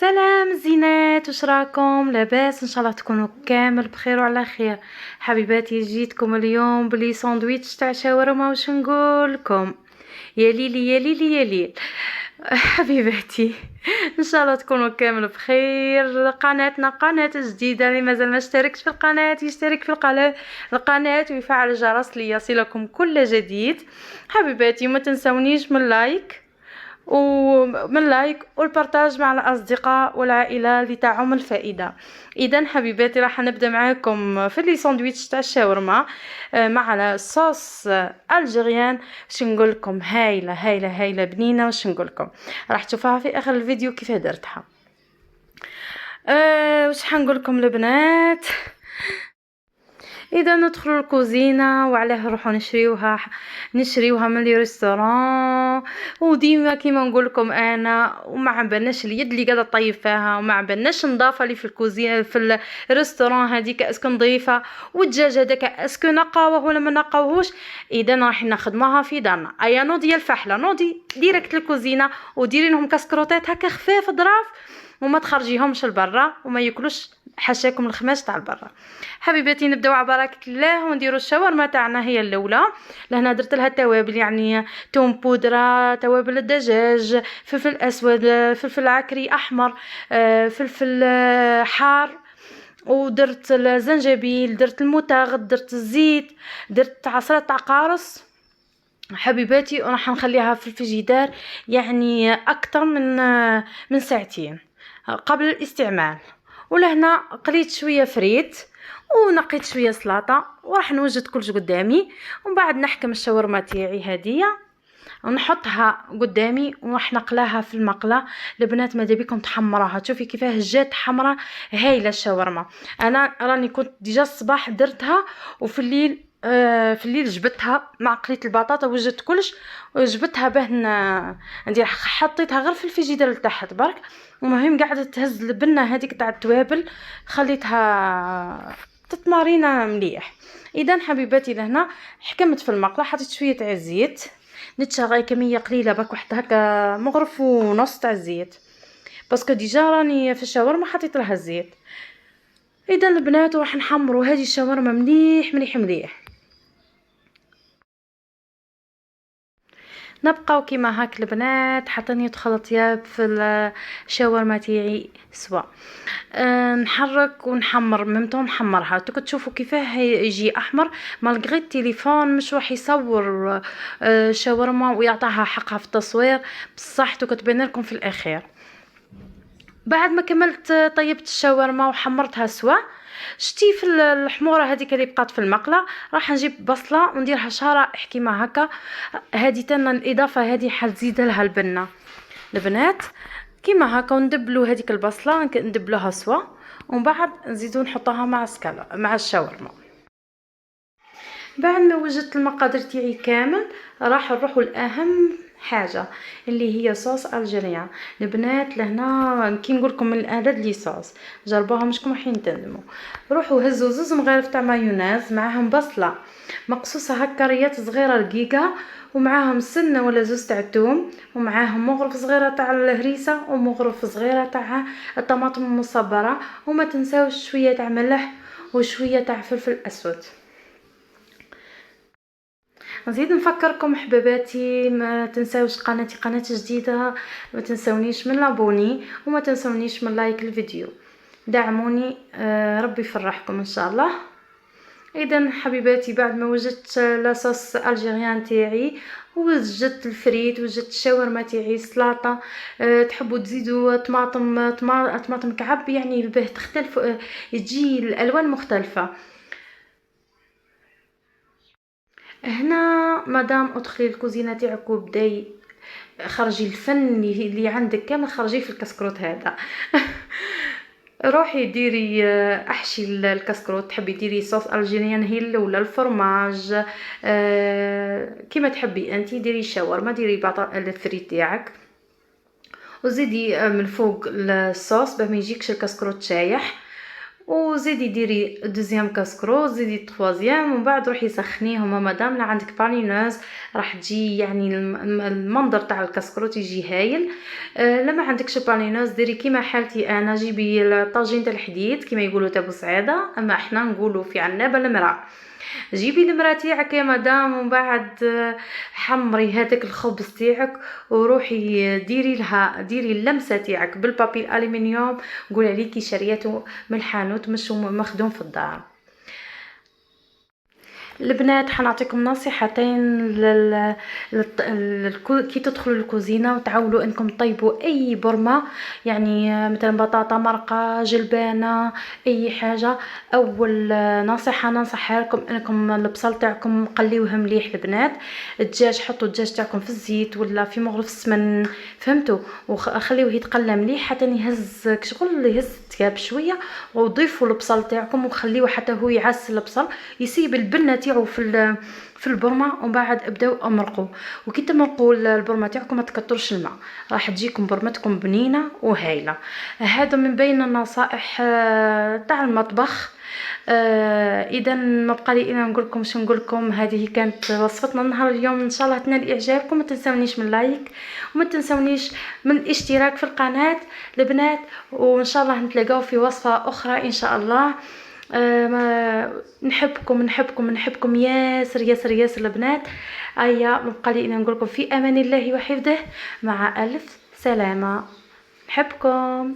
سلام زينات، وش راكم؟ لاباس؟ ان شاء الله تكونوا كامل بخير وعلى خير. حبيباتي، جيتكم اليوم بلي ساندويتش تاع شاورما. وش نقولكم؟ يا ليلي يا ليلي يا ليل. حبيباتي، ان شاء الله تكونوا كامل بخير. قناتنا قناه جديده، اللي مازال ما اشتركش في القناه يشترك في القناه ويفعل الجرس ليصلكم كل جديد. حبيباتي، ما تنسونيش من لايك والبارتاج مع الاصدقاء والعائله لتعم الفائده. اذا حبيباتي، راح نبدا معاكم في لي ساندويتش تاع الشاورما مع الصوص الجيريان. واش نقول لكم؟ هايله هايله هايله بنينه. واش نقول لكم؟ راح تشوفوها في اخر الفيديو كيف درتها. واش حنقول لكم البنات؟ اذا ندخلوا الكوزينه وعلاه نروحوا نشريوها من لي ريستوران. وديما كيما نقول لكم انا، وما عبالناش اليد اللي قاعده طيب فيها، وما عبالناش النظافه اللي في الكوزينه في الريستوران هذيك اسكو نظيفه، والدجاج هذاك اسكو نقاوه ولا ما نقاوهوش. اذا راح نخدموها في دارنا. ايا نوضي الفحله، نوضي ديريكت للكوزينه وديري لهم كاسكروطات هكا خفاف ظراف، وما تخرجيهمش لبرا وما ياكلوش حاشاكم الخماش تاع البرا. حبيباتي، نبداو على بركه الله ونديروا الشاورما تاعنا. هي الاولى لهنا درت لها توابل، يعني توم بودره، توابل الدجاج، فلفل اسود، فلفل عكري احمر، فلفل حار، ودرت الزنجبيل، درت المتاغ، درت الزيت، درت عصره تاع قارص. حبيباتي، وراح نخليها في الفريجيدار يعني اكثر من ساعتين قبل الاستعمال. ولهنا قليت شويه فريت ونقيت شويه سلطه، وراح نوجد كلش قدامي. ومن بعد نحكم الشاورما تاعي هديه ونحطها قدامي وراح نقلاها في المقله. البنات، ماذا بكم تحمراها؟ تشوفي كيفاه جات حمراء هايله الشاورما. انا راني كنت ديجا الصباح درتها، وفي الليل في الليل جبتها مع قليت البطاطا، وجدت كلش وجبتها ندير حطيتها غير في الفريجيدير لتحت برك. المهم قاعده تهز البنه هذيك تاع التوابل، خليتها تتمارينا مليح. اذا حبيباتي، لهنا حكمت في المقله، حطيت شويه تاع الزيت، نتشا كميه قليله برك، واحد هكا مغرف ونص تاع الزيت، باسكو ديجا راني في الشاورما حطيت لها الزيت. اذا البنات، راح نحمروا هذه الشاورما مليح مليح مليح. نبقاو كيما هاك البنات حتى يدخل طياب في الشاورما تاعي سوا. نحرك ونحمر ممتو نحمرها. تشوفوا كيفاه يجي احمر، مالغري التليفون مش راح يصور شاورما ويعطيها حقها في التصوير، بصح تبين لكم في الاخير. بعد ما كملت طيبت الشاورما وحمرتها سوا، شتي في الحموره هذيك اللي بقات في المقله، راح نجيب بصله ونديرها شرائح كيما هكا. هذه تانا الاضافه، هذه حنزيد لها البنه البنات كيما هكا، وندبلو هذيك البصله ندبلوها سوا، ومن بعد نزيدو نحطوها مع الشاورما. بعد ما وجدت المقادير تاعي كامل، راح نروحوا لاهم حاجه اللي هي صوص الجيريان. البنات، لهنا كي نقول لكم من الاعداد لي صوص جربوها مشكم راح تندموا. روحوا هزوا زوز مغارف تاع مايونيز، معاهم بصله مقصوصه هكا ريات صغيره رقيقه، ومعاهم سنه ولا زوز تاع الثوم، ومعاهم مغرف صغيره تاع الهريسه، ومغرف صغيره تاع الطماطم المصبره، وما تنساوش شويه تاع ملح وشويه تاع فلفل اسود. نزيد نفكركم حباباتي، ما تنساوش قناتي قناه جديده، ما تنسونيش من لابوني، وما تنسونيش من لايك الفيديو. دعموني، ربي يفرحكم ان شاء الله. اذا حبيباتي، بعد ما وجدت لاصوص الجيريان تاعي، وجدت الفريت، وجدت الشاورما تاعي، سلطه، تحبوا تزيدوا طماطم كعب، يعني باه تختلف، تجي الالوان مختلفه. هنا مدام ادخلي الكوزينه تاعك وبداي خرجي الفن اللي عندك كامل، خرجيه في الكسكروت هذا. روحي ديري احشي الكسكروت، تحبي ديري صوص الجيريان هيل ولا الفرماج، كيما تحبي انتي. ديري الشاورما، ديري الفريت تاعك، وزيدي من فوق الصوص باه ما يجيكش الكسكروت شايح، وزيدي ديري دوزيام كاسكرو، زيدي الثوازيام، ومن بعد روحي سخنيهم. مادام لا عندك بالينوز راح تجي يعني المنظر تاع الكاسكروت يجي هايل. لما عندكش بالينوز ديري كيما حالتي انا، جيبي الطاجين تاع الحديد كيما يقولوا تاع سعاده، اما احنا نقولوا في عنابه المراه. جيبي المراه تاعك يا مدام، ومن بعد حمري هذاك الخبز تاعك، وروحي ديري اللمسه تاعك بالبابي الالومنيوم، قول عليكي شريته من الحانوت مش مخدوم في الدار. البنات حنعطيكم نصيحتين كي تدخلوا الكوزينه وتعاولوا انكم تطيبوا اي برمه، يعني مثلا بطاطا مرقه، جلبانه، اي حاجه. اول نصيحه ننصحها لكم انكم البصل تاعكم قليوه مليح. البنات الدجاج حطوا الدجاج تاعكم في الزيت ولا في مغرف السمن، فهمتوا، وخليوه يتقلى مليح حتى يهز شغل يهز الثياب شويه، وضيفوا البصل تاعكم وخليوه حتى هو يعسل البصل، يسيب البنه تاعو في البرمه، ومن بعد ابداو امرقوا. وكي تمرقوا البرمه تاعكم ما تكثرش الماء، راح تجيكم برمتكم بنينه وهايله. هذا من بين النصائح تاع المطبخ. اذا ما بقى لي الا نقول لكم شو نقول لكم. هذه كانت وصفتنا نهار اليوم، ان شاء الله تنال اعجابكم. ما تنسونيش من لايك، وما تنسونيش من الاشتراك في القناه البنات، وان شاء الله نتلاقاو في وصفه اخرى ان شاء الله. ما نحبكم ياسر ياسر ياسر البنات. ايا ما بقى لي الا نقول لكم في امان الله وحفظه، مع الف سلامه. نحبكم.